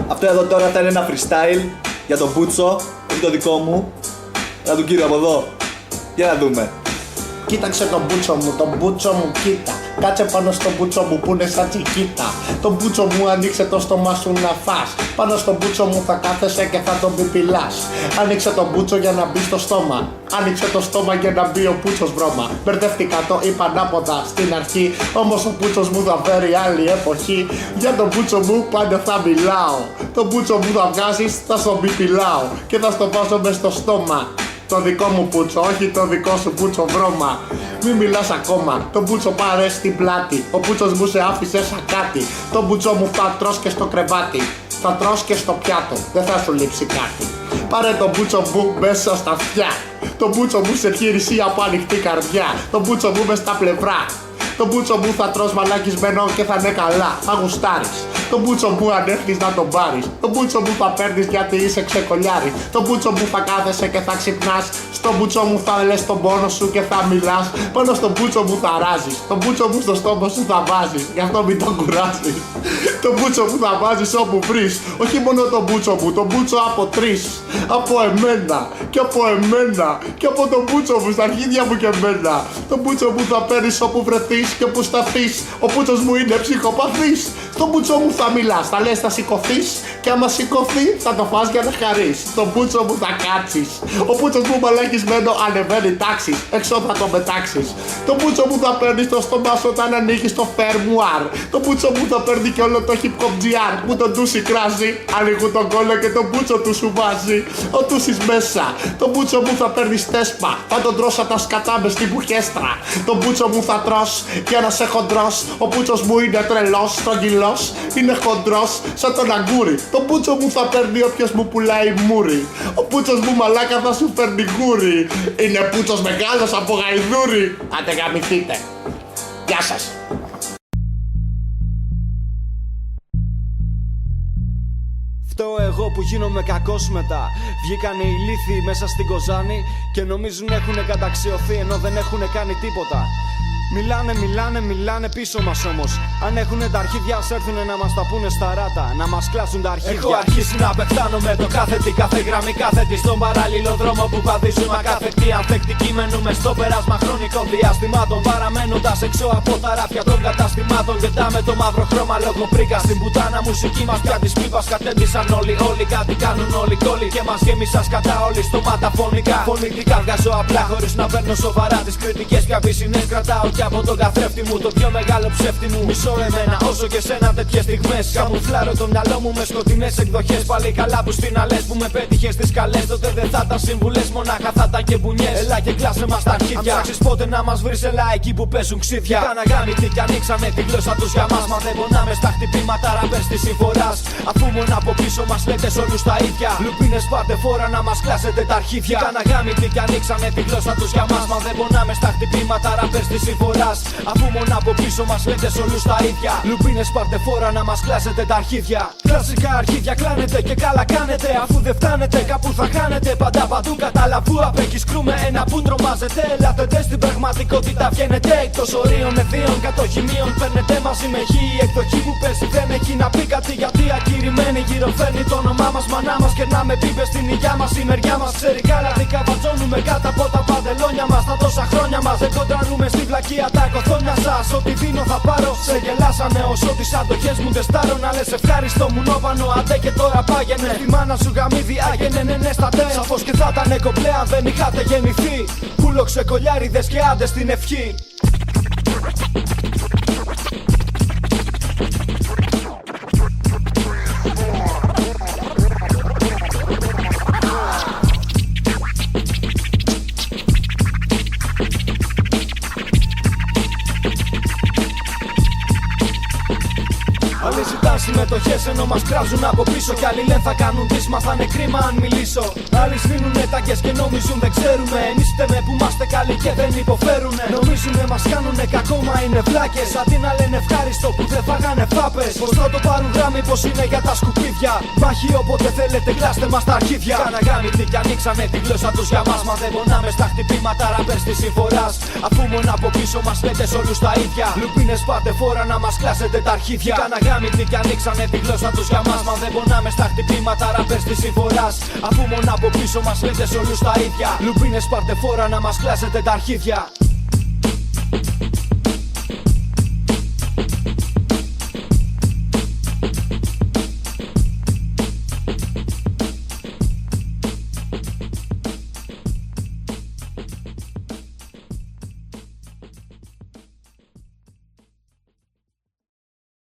Αυτό εδώ τώρα θα είναι ένα freestyle για τον Μπούτσο, είναι το δικό μου. Να του κύριο από εδώ. Για να δούμε. Κοίταξε τον μπούτσο μου, τον μπούτσο μου κοίτα. Κάτσε πάνω στο μπούτσο μου που είναι σαν τσικίτα. Τον μπούτσο μου ανοίξε το στόμα σου να φας. Πάνω στο μπούτσο μου θα κάθεσαι και θα τον πιπιλάς. Άνοιξε τον μπούτσο για να μπει στο στόμα. Άνοιξε το στόμα για να μπει ο μπούτσος βρώμα. Μπερδεύτηκα, το είπα ανάποδα στην αρχή. Όμως ο μπούτσος μου θα φέρει άλλη εποχή. Για τον μπούτσο μου πάντα θα μιλάω. Τον μπούτσο μου θα βγάζεις, θα στον πιπιλάω. Και θα στο βάζω μες στο στόμα. Το δικό μου μπούτσο, όχι το δικό σου μπούτσο βρώμα. Μην μιλάς ακόμα, το μπούτσο πάρε στην πλάτη. Ο μπούτσος μου σε άφησε σαν κάτι. Το μπούτσο μου θα τρως και στο κρεβάτι. Θα τρως και στο πιάτο, δεν θα σου λείψει κάτι. Πάρε το μπούτσο μου μέσα στα αυτιά. Το μπούτσο μου σε χείριση από ανοιχτή καρδιά. Το μπούτσο μου μες στα πλευρά. Το μπούτσο μου θα τρως μαλακισμένο και θα είναι καλά, θα γουστάρεις. Το μπούτσο μου αν έρθεις να τον πάρεις. Το μπούτσο μου θα παίρνεις γιατί είσαι ξεκολιάρης. Το μπούτσο μου θα κάθεσαι και θα ξυπνάς. Στο μπούτσο μου θα λες τον πόνο σου και θα μιλάς. Πάνω στο μπούτσο μου θα ράζεις. Το μπούτσο μου στο στόμα σου θα βάζεις. Γι' αυτό μην τον κουράζεις. Το μπούτσο μου θα βάζεις όπου βρεις. Όχι μόνο το μπούτσο μου, το μπούτσο από τρεις. Από εμένα και από εμένα και από τον μπούτσο μου στα αρχίδια μου και εμένα. Το μπούτσο μου θα παίρνεις όπου βρεθείς και όπου σταθείς. Ο μπούτσος μου είναι ψυχοπαθής. Στο μπούτσο μου θα μιλάς, θα λες θα σηκωθείς και άμα σηκωθεί θα το φας για να χαρείς. Στο μπούτσο μου θα κάτσεις. Ο μπούτσος μου μαλακισμένο ανεβαίνει τάξης, έξω θα το πετάξεις. Το μπούτσο μου θα παίρνει στο στόμα σου όταν ανοίγεις το φερμουάρ. Το μπούτσο μου θα παίρνει και όλο το hip hop GR που τον τούσι κράζει. Ανοίγουν τον κόλλο και το μπούτσο του σου βάζει. Ο τούσις μέσα. Το μπούτσο μου θα παίρνει τέσπα. Θα τον τρως σαν τα σκατά μες στην πουχέστρα. Το μπούτσο μου θα τρως για να σε χοντρός. Ο μπούτσος μου είναι τρελός, στρογγυλός. Είναι χοντρός σαν τον αγκούρι. Το μπούτσο μου θα παίρνει όποιος μου πουλάει μούρι. Ο μπούτσος μου μαλάκα θα σου φέρνει γούρι. Είναι μπούτσος μεγάλος από γαϊδούρι. Άντε γαμηθείτε. Γεια σας. Φταίω εγώ που γίνομαι κακός μετά. Βγήκανε οι λύθοι μέσα στην Κοζάνη και νομίζουν έχουνε καταξιωθεί ενώ δεν έχουνε κάνει τίποτα. Μιλάνε πίσω μας όμως. Αν έχουνε τα αρχίδια ας έρθουνε να μας τα πούνε στα ράτα. Να μας κλάσουν τα αρχίδια. Έχω αρχίσει να πεθάνω με το κάθε τι, κάθε γραμμή, κάθε τι. Στον παράλληλο δρόμο που βαδίζουμε ακάθεκτη. Ανθεκτική μένουμε στο πέρασμα χρονικών διαστημάτων. Παραμένοντας έξω από τα ράφια των καταστημάτων. Γεντάμε το μαύρο χρώμα λόγω πρίκα. Στην πουτάνα μουσική μας πια της πίπας κατέντησαν όλοι. Όλοι κάτι κάνουν όλοι κόλλοι. Και μας γέμισαν σκατά όλοι στόματα φωνικά. Φωνητικά βγάζω απλά χωρίς να παίρνω σοβαρά τις κριτικές. Πια βυσινές κρατάω κι από τον καθρέφτη μου. Το πιο μεγάλο ψεύτη μου. Μισώ εμένα όσο και σένα τέτοιες στιγμές. Καμουφλάρω το μυαλό μου με σκοτεινές εκδοχές. Πάλι καλά που στην αλές που με πέτυχες στις καλές. Τότε δεν θα ήταν συμβουλές, μονάχα θα ήταν και μπουνιές. Έλα και κλάσε μας τα αρχίδια. Αν ψάξεις πότε να μας βρεις, έλα εκεί που παίζουν ξύδια. Καναγάμητοι κι ανοίξανε τη γλώσσα τους για μας. Μα δεν πονάμε στα χτυπήματα ραμπέρς της συμφοράς. Αφού μόνο από πίσω μας λέτε σ' όλους τα ίδια. Λουπίνες πάτε φόρα να μας κλάσετε τα αρχίδια. Καναγάμητοι κι ανοίξανε τη γλώσσα τους για μας. Μα δεν πονάμε στα χτυπήματα ραμπέρς της συμφοράς. Αφού μόνο από πίσω μας λέτε σ' όλους τα ίδια. Λουπίνες πάρτε φόρα να μας κλάσετε τα αρχίδια. Κλασικά αρχίδια κλάνετε και καλά κάνετε. Αφού δεν φτάνετε κάπου θα χάνετε. Πάντα παντού καταλαβού απ' εκεί σκρούμε ένα που τρομάζετε. Ελάτε στην πραγματικότητα βγαίνετε εκτός ορίων ευθείων κατοχημείων. Παίρνετε μαζί με χ, η εκδοχή που παίζει δεν έχει να πει κάτι. Γιατί ακυρημένη γύρω φέρνει το όνομά μας. Μανά μας κερνάμε πίπες στην υγειά μας. Η μεριά μας ξέρει καλά τι καβατζώνουμε κάτω από τα παντελόνια μας. Τα τόσα χρόνια μας δεν κοντρανούμε στη βλακεία τα κοθόνια σας. Ό,τι δίνω θα πάρω. Σε γελάσανε όσο τις αντοχές μου τεστάρω. Να λες ευχάριστο μου νόπανο. Αντέ και τώρα πάγαινε. Τη μάνα σου γαμίδι άγαινε ναι στα τε. Σαφώς και θα ήταν κομπλέ αν δεν είχατε γεννηθεί. Πούλο ξεκολιάριδες και άντε στην ευχή. Άλλοι ζητάν συμμετοχές ενώ μας κράζουν από πίσω. Κι άλλοι λένε θα κάνουν τις, μα θα είναι κρίμα αν μιλήσω. Άλλοι σβήνουνε τάγκες και νομίζουν δεν ξέρουμε. Εμείς φταίμε που είμαστε καλοί και δεν υποφέρουνε. Νομίζουνε μας κάνουνε κακό μα είναι βλάκες. Αντί να λένε ευχάριστο που δεν φάγανε φάπες. Πως θα το πάρουν γράμμι πως είναι για τα σκουπίδια. Μάχη όποτε θέλετε κλάστε μας τα αρχίδια. Καναγάμητοι κι ανοίξανε τη γλώσσα τους για μας. Μα δεν πονάμε στα χτυπήματα ραμπέρς της συμφοράς. Αφού μόνο από πίσω μας λέτε σ' όλους τα ίδια. Λουπίνες πάτε φόρα να μας κλάσετε τα αρχίδια. γάμητοι κι ανοίξανε τη γλώσσα τους για μας. Μα δεν πονάμε στα χτυπήματα ράπερς της συμφοράς. Αφού μόνο από πίσω μας λέτε σε όλους τα ίδια. Λουμπίνες πάρτε φόρα να μας κλάσετε τα αρχίδια.